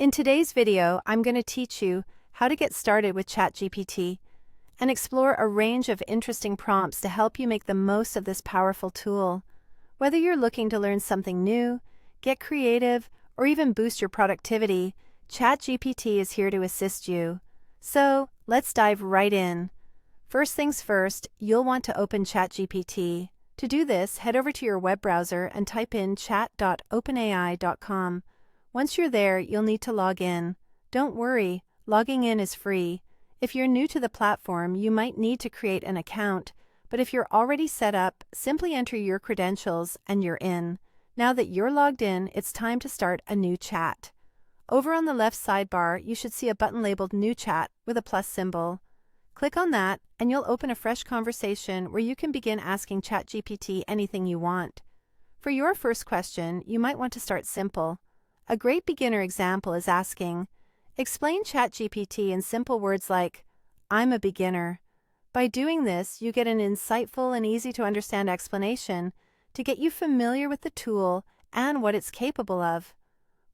In today's video, I'm going to teach you how to get started with ChatGPT and explore a range of interesting prompts to help you make the most of this powerful tool. Whether you're looking to learn something new, get creative, or even boost your productivity, ChatGPT is here to assist you. So, let's dive right in. First things first, you'll want to open ChatGPT. To do this, head over to your web browser and type in chat.openai.com. Once you're there, you'll need to log in. Don't worry, logging in is free. If you're new to the platform, you might need to create an account, but if you're already set up, simply enter your credentials and you're in. Now that you're logged in, it's time to start a new chat. Over on the left sidebar, you should see a button labeled New Chat with a plus symbol. Click on that, and you'll open a fresh conversation where you can begin asking ChatGPT anything you want. For your first question, you might want to start simple. A great beginner example is asking, explain ChatGPT in simple words like, I'm a beginner. By doing this, you get an insightful and easy-to-understand explanation to get you familiar with the tool and what it's capable of.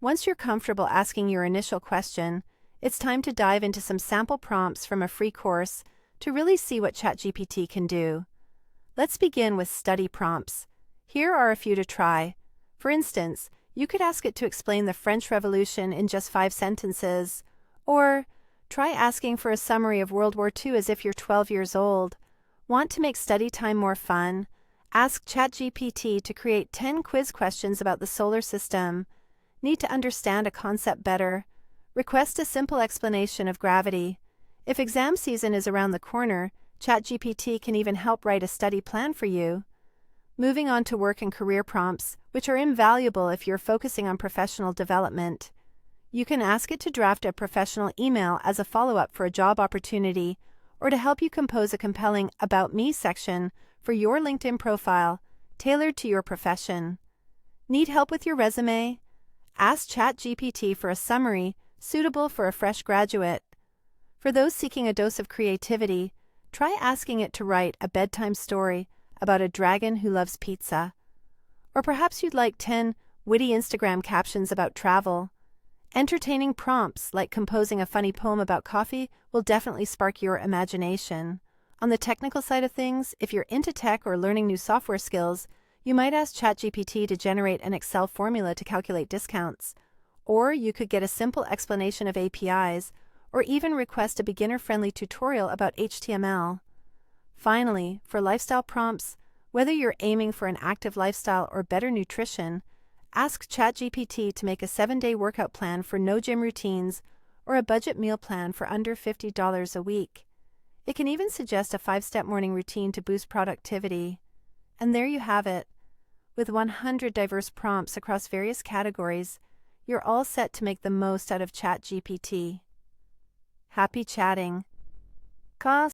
Once you're comfortable asking your initial question, it's time to dive into some sample prompts from a free course to really see what ChatGPT can do. Let's begin with study prompts. Here are a few to try. For instance, you could ask it to explain the French Revolution in just 5 sentences, or try asking for a summary of World War II as if you're 12 years old. Want to make study time more fun? Ask ChatGPT to create 10 quiz questions about the solar system. Need to understand a concept better? Request a simple explanation of gravity. If exam season is around the corner, ChatGPT can even help write a study plan for you. Moving on to work and career prompts, which are invaluable if you're focusing on professional development. You can ask it to draft a professional email as a follow-up for a job opportunity, or to help you compose a compelling About Me section for your LinkedIn profile, tailored to your profession. Need help with your resume? Ask ChatGPT for a summary suitable for a fresh graduate. For those seeking a dose of creativity, try asking it to write a bedtime story about a dragon who loves pizza. Or perhaps you'd like 10 witty Instagram captions about travel. Entertaining prompts like composing a funny poem about coffee will definitely spark your imagination. On the technical side of things, if you're into tech or learning new software skills, you might ask ChatGPT to generate an Excel formula to calculate discounts. Or you could get a simple explanation of APIs, or even request a beginner-friendly tutorial about HTML. Finally, for lifestyle prompts, whether you're aiming for an active lifestyle or better nutrition, ask ChatGPT to make a 7-day workout plan for no gym routines or a budget meal plan for under $50 a week. It can even suggest a 5-step morning routine to boost productivity. And there you have it. With 100 diverse prompts across various categories, you're all set to make the most out of ChatGPT. Happy chatting.